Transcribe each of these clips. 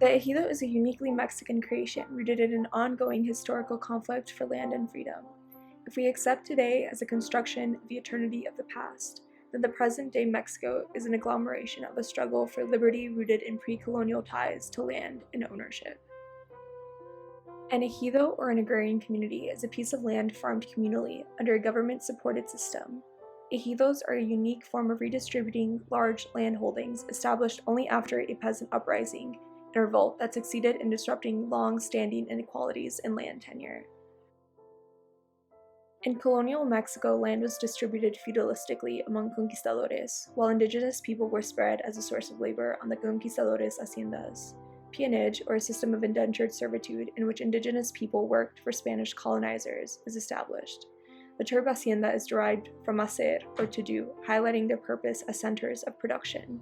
The Ejido is a uniquely Mexican creation rooted in an ongoing historical conflict for land and freedom. If we accept today as a construction of the eternity of the past, then the present-day Mexico is an agglomeration of a struggle for liberty rooted in pre-colonial ties to land and ownership. An ejido, or an agrarian community, is a piece of land farmed communally under a government-supported system. Ejidos are a unique form of redistributing large land holdings established only after a peasant uprising and revolt that succeeded in disrupting long-standing inequalities in land tenure. In colonial Mexico, land was distributed feudalistically among conquistadores, while indigenous people were spread as a source of labor on the conquistadores' haciendas. Peonage, or a system of indentured servitude in which indigenous people worked for Spanish colonizers, is established. The term hacienda is derived from hacer, or to do, highlighting their purpose as centers of production.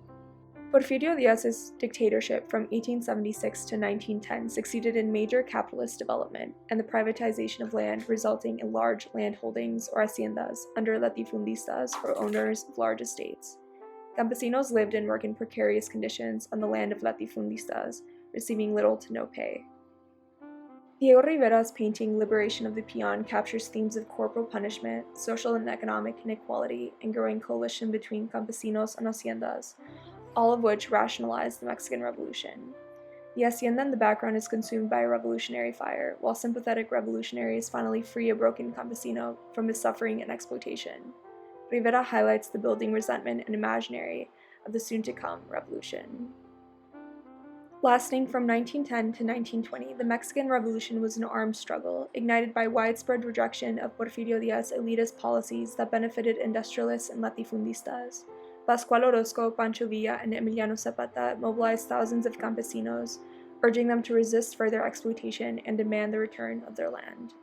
Porfirio Díaz's dictatorship from 1876 to 1910 succeeded in major capitalist development and the privatization of land, resulting in large land holdings, or haciendas, under latifundistas, or owners of large estates. Campesinos lived and worked in precarious conditions on the land of latifundistas, receiving little to no pay. Diego Rivera's painting Liberation of the Peon captures themes of corporal punishment, social and economic inequality, and growing coalition between campesinos and haciendas, all of which rationalize the Mexican Revolution. The hacienda in the background is consumed by a revolutionary fire, while sympathetic revolutionaries finally free a broken campesino from his suffering and exploitation. Rivera highlights the building resentment and imaginary of the soon-to-come revolution. Lasting from 1910 to 1920, the Mexican Revolution was an armed struggle, ignited by widespread rejection of Porfirio Díaz's elitist policies that benefited industrialists and latifundistas. Pascual Orozco, Pancho Villa, and Emiliano Zapata mobilized thousands of campesinos, urging them to resist further exploitation and demand the return of their land.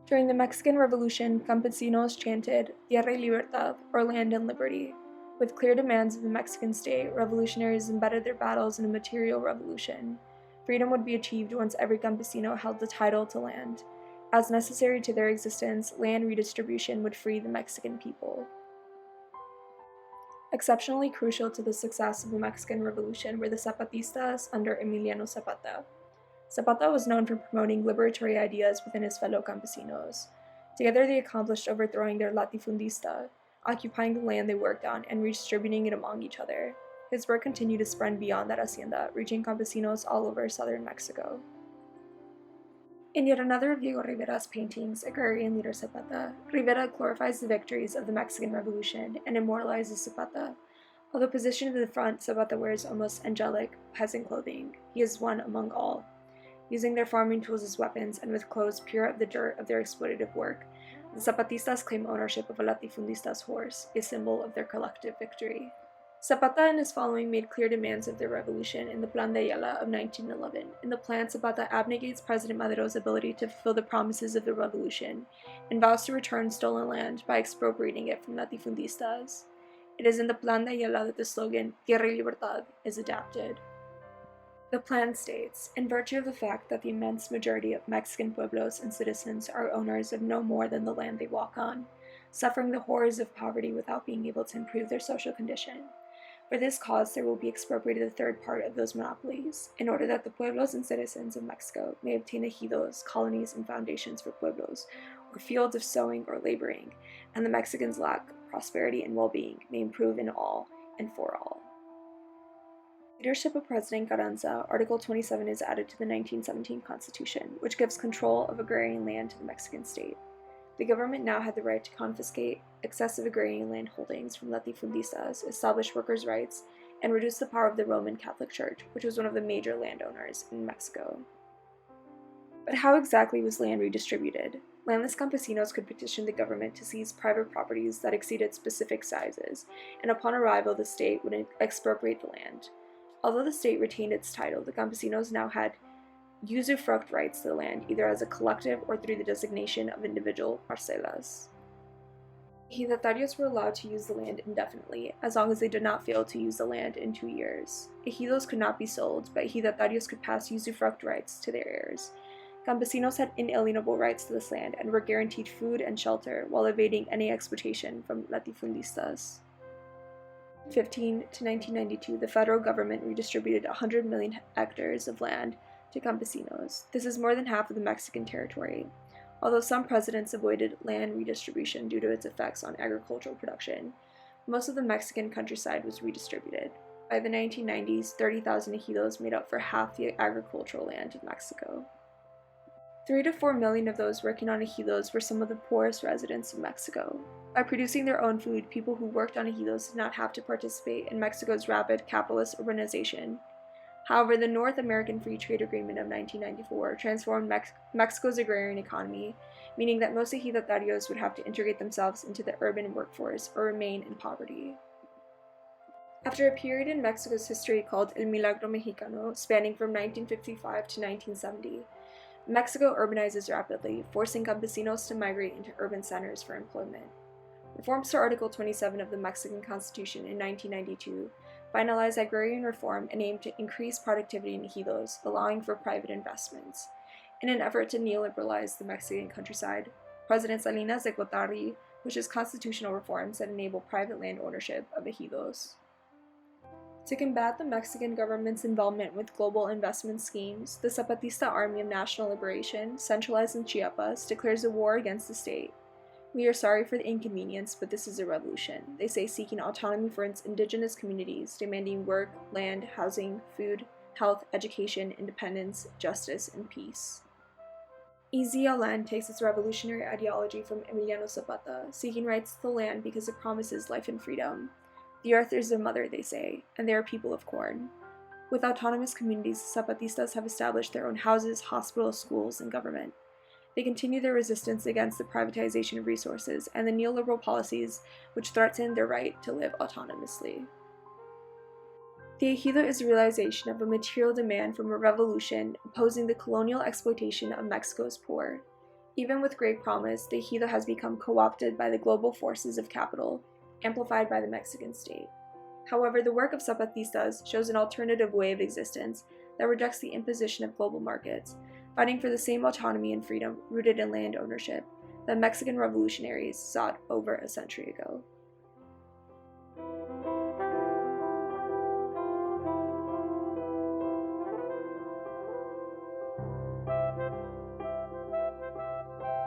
During the Mexican Revolution, campesinos chanted Tierra y Libertad, or land and liberty. With clear demands of the Mexican state, revolutionaries embedded their battles in a material revolution. Freedom would be achieved once every campesino held the title to land. As necessary to their existence, land redistribution would free the Mexican people. Exceptionally crucial to the success of the Mexican Revolution were the Zapatistas under Emiliano Zapata. Zapata was known for promoting liberatory ideas within his fellow campesinos. Together they accomplished overthrowing their latifundista, occupying the land they worked on and redistributing it among each other. His work continued to spread beyond that hacienda, reaching campesinos all over southern Mexico. In yet another of Diego Rivera's paintings, Agrarian Leader Zapata, Rivera glorifies the victories of the Mexican Revolution and immortalizes Zapata. Although positioned in the front, Zapata wears almost angelic peasant clothing. He is one among all. Using their farming tools as weapons and with clothes pure of the dirt of their exploitative work, the Zapatistas claim ownership of a latifundista's horse, a symbol of their collective victory. Zapata and his following made clear demands of their revolution in the Plan de Ayala of 1911. In the plan, Zapata abnegates President Maduro's ability to fulfill the promises of the revolution and vows to return stolen land by expropriating it from latifundistas. It is in the Plan de Ayala that the slogan Tierra y Libertad is adapted. The plan states, in virtue of the fact that the immense majority of Mexican pueblos and citizens are owners of no more than the land they walk on, suffering the horrors of poverty without being able to improve their social condition. For this cause, there will be expropriated a third part of those monopolies, in order that the pueblos and citizens of Mexico may obtain ejidos, colonies, and foundations for pueblos, or fields of sowing or laboring, and the Mexicans' lack of prosperity and well-being may improve in all and for all. Leadership of President Carranza, Article 27 is added to the 1917 Constitution, which gives control of agrarian land to the Mexican state. The government now had the right to confiscate excessive agrarian land holdings from latifundistas, establish workers' rights, and reduce the power of the Roman Catholic Church, which was one of the major landowners in Mexico. But how exactly was land redistributed? Landless campesinos could petition the government to seize private properties that exceeded specific sizes, and upon arrival the state would expropriate the land. Although the state retained its title, the campesinos now had usufruct rights to the land, either as a collective or through the designation of individual parcelas. Ejidatarios were allowed to use the land indefinitely, as long as they did not fail to use the land in 2 years. Ejidos could not be sold, but ejidatarios could pass usufruct rights to their heirs. Campesinos had inalienable rights to this land and were guaranteed food and shelter while evading any exploitation from latifundistas. 1915 to 1992, the federal government redistributed 100 million hectares of land to campesinos. This is more than half of the Mexican territory. Although some presidents avoided land redistribution due to its effects on agricultural production, most of the Mexican countryside was redistributed. By the 1990s, 30,000 ejidos made up for half the agricultural land of Mexico. 3 to 4 million of those working on ejidos were some of the poorest residents of Mexico. By producing their own food, people who worked on ejidos did not have to participate in Mexico's rapid capitalist urbanization. However, the North American Free Trade Agreement of 1994 transformed Mexico's agrarian economy, meaning that most ejidatarios would have to integrate themselves into the urban workforce or remain in poverty. After a period in Mexico's history called El Milagro Mexicano, spanning from 1955 to 1970, Mexico urbanizes rapidly, forcing campesinos to migrate into urban centers for employment. Reforms to Article 27 of the Mexican Constitution in 1992 finalized agrarian reform and aimed to increase productivity in ejidos, allowing for private investments. In an effort to neoliberalize the Mexican countryside, President Salinas de Gortari pushes constitutional reforms that enable private land ownership of ejidos. To combat the Mexican government's involvement with global investment schemes, the Zapatista Army of National Liberation, centralized in Chiapas, declares a war against the state. "We are sorry for the inconvenience, but this is a revolution," they say, seeking autonomy for its indigenous communities, demanding work, land, housing, food, health, education, independence, justice, and peace. EZLN takes its revolutionary ideology from Emiliano Zapata, seeking rights to the land because it promises life and freedom. The earth is their mother, they say, and they are people of corn. With autonomous communities, Zapatistas have established their own houses, hospitals, schools, and government. They continue their resistance against the privatization of resources and the neoliberal policies which threaten their right to live autonomously. The ejido is a realization of a material demand from a revolution opposing the colonial exploitation of Mexico's poor. Even with great promise, the ejido has become co-opted by the global forces of capital, amplified by the Mexican state. However, the work of Zapatistas shows an alternative way of existence that rejects the imposition of global markets, fighting for the same autonomy and freedom rooted in land ownership that Mexican revolutionaries sought over a century ago.